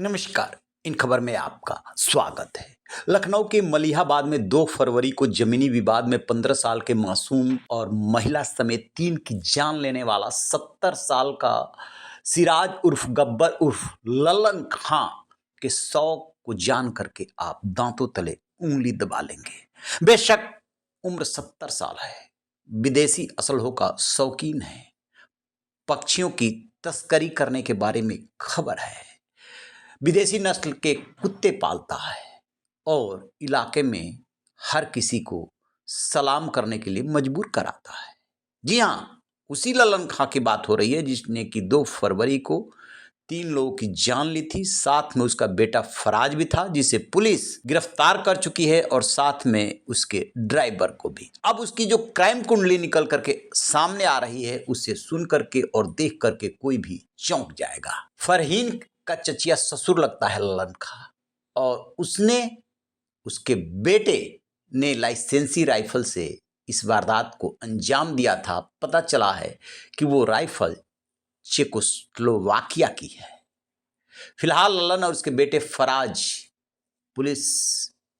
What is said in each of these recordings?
नमस्कार। इन खबर में आपका स्वागत है। लखनऊ के मलिहाबाद में 2 फरवरी को जमीनी विवाद में 15 साल के मासूम और महिला समेत 3 की जान लेने वाला 70 साल का सिराज उर्फ गब्बर उर्फ लल्लन खां के शौक को जान करके आप दांतों तले उंगली दबा लेंगे। बेशक उम्र 70 साल है, विदेशी असलहों का शौकीन है, पक्षियों की तस्करी करने के बारे में खबर है, विदेशी नस्ल के कुत्ते पालता है और इलाके में हर किसी को सलाम करने के लिए मजबूर कराता है। जी हाँ, उसी लल्लन खां की बात हो रही है जिसने कि 2 फरवरी को 3 लोगों की जान ली थी। साथ में उसका बेटा फराज भी था जिसे पुलिस गिरफ्तार कर चुकी है और साथ में उसके ड्राइवर को भी। अब उसकी जो क्राइम कुंडली निकल करके सामने आ रही है उसे सुन करके और देख करके कोई भी चौंक जाएगा। फरहीन का चचिया ससुर लगता है लल्लन खां और उसके बेटे ने लाइसेंसी राइफल से इस वारदात को अंजाम दिया था। पता चला है कि वो राइफल चेकोस्लोवाकिया की है। फिलहाल लल्लन और उसके बेटे फराज पुलिस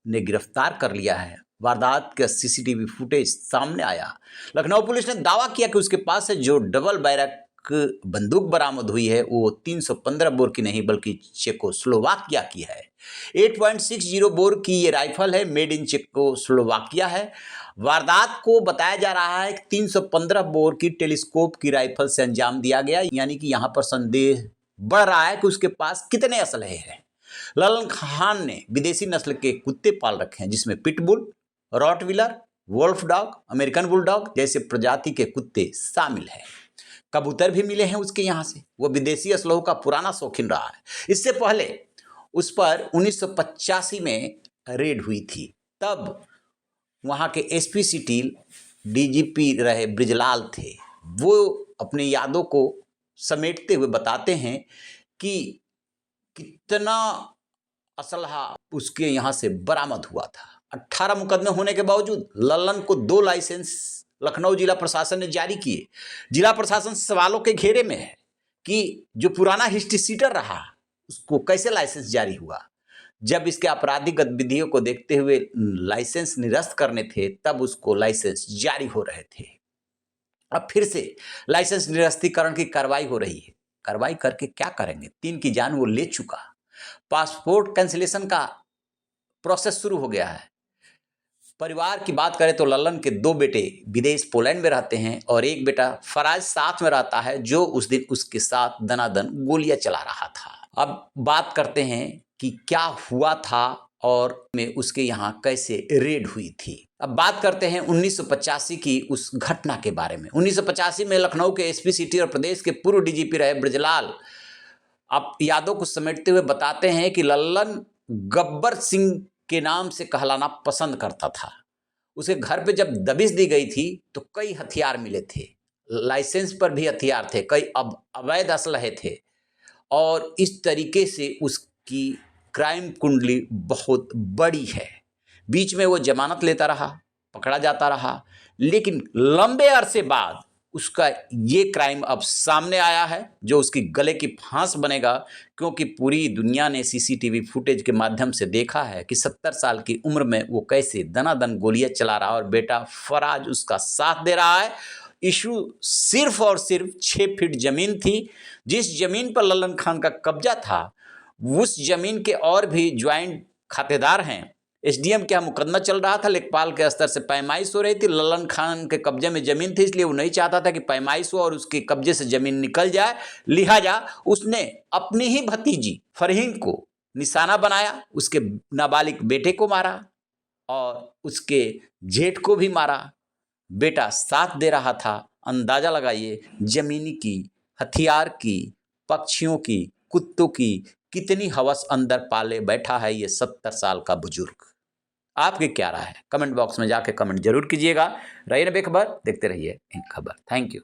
ने गिरफ्तार कर लिया है। वारदात का सीसीटीवी फुटेज सामने आया। लखनऊ पुलिस ने दावा किया कि उसके पास से जो डबल बैरक बंदूक बरामद हुई है वो 315 बोर की नहीं बल्कि चेकोस्लोवाकिया की है। 8.60 बोर की ये राइफल है, मेड इन चेकोस्लोवाकिया है। वारदात को बताया जा रहा है कि 315 बोर की टेलीस्कोप की राइफल से अंजाम दिया गया, यानी कि यहाँ पर संदेह बढ़ रहा है कि उसके पास कितने असलहे हैं। लल्लन खान ने विदेशी नस्ल के कुत्ते पाल रखे हैं जिसमें pitbull, rottweiler, wolf dog, American bulldog जैसे प्रजाति के कुत्ते शामिल हैं। कबूतर भी मिले हैं उसके यहाँ से। वो विदेशी असलहों का पुराना शौकीन रहा है। इससे पहले उस पर 1985 में रेड हुई थी। तब वहाँ के एसपी सिटी डीजीपी रहे ब्रिजलाल थे। वो अपनी यादों को समेटते हुए बताते हैं कि कितना असलहा उसके यहाँ से बरामद हुआ था। 18 मुकदमे होने के बावजूद लल्लन को 2 लाइसेंस लखनऊ जिला प्रशासन ने जारी किए। जिला प्रशासन सवालों के घेरे में है कि जो पुराना हिस्ट्री सीटर रहा उसको कैसे लाइसेंस जारी हुआ। जब इसके आपराधिक गतिविधियों को देखते हुए लाइसेंस निरस्त करने थे तब उसको लाइसेंस जारी हो रहे थे। अब फिर से लाइसेंस निरस्तीकरण की कार्रवाई हो रही है। कार्रवाई करके क्या करेंगे? 3 की जान वो ले चुका। पासपोर्ट कैंसिलेशन का प्रोसेस शुरू हो गया है। परिवार की बात करें तो लल्लन के 2 बेटे विदेश पोलैंड में रहते हैं और एक बेटा फराज साथ में रहता है जो उस दिन उसके साथ दनादन गोलियां चला रहा था। अब बात करते हैं कि क्या हुआ था और में उसके यहाँ कैसे रेड हुई थी। अब बात करते हैं 1985 की उस घटना के बारे में। 1985 में लखनऊ के एसपी सिटी और प्रदेश के पूर्व डीजीपी रहे ब्रिजलाल अब यादों को समेटते हुए बताते हैं कि लल्लन गब्बर सिंह के नाम से कहलाना पसंद करता था। उसके घर पे जब दबिश दी गई थी तो कई हथियार मिले थे, लाइसेंस पर भी हथियार थे, कई अवैध असलहे थे और इस तरीके से उसकी क्राइम कुंडली बहुत बड़ी है। बीच में वो जमानत लेता रहा, पकड़ा जाता रहा, लेकिन लंबे अरसे बाद उसका ये क्राइम अब सामने आया है जो उसकी गले की फांस बनेगा, क्योंकि पूरी दुनिया ने सीसीटीवी फुटेज के माध्यम से देखा है कि 70 साल की उम्र में वो कैसे दनादन गोलियां चला रहा और बेटा फराज उसका साथ दे रहा है। इशू सिर्फ और सिर्फ 6 फीट जमीन थी। जिस जमीन पर लल्लन खान का कब्जा था उस जमीन के और भी ज्वाइंट खातेदार हैं। एसडीएम के यहाँ मुकदमा चल रहा था, लेखपाल के स्तर से पैमाइश हो रही थी। लल्लन खान के कब्जे में जमीन थी, इसलिए वो नहीं चाहता था कि पैमाइश हो और उसके कब्जे से जमीन निकल जाए। लिहाजा उसने अपनी ही भतीजी फरहीन को निशाना बनाया, उसके नाबालिग बेटे को मारा और उसके जेठ को भी मारा। बेटा साथ दे रहा था। अंदाजा लगाइए जमीनी की, हथियार की, पक्षियों की, कुत्तों की कितनी हवस अंदर पाले बैठा है ये 70 साल का बुजुर्ग। आपकी क्या राय है? कमेंट बॉक्स में जाके कमेंट जरूर कीजिएगा। रहिए बेखबर, देखते रहिए इन खबर। Thank you.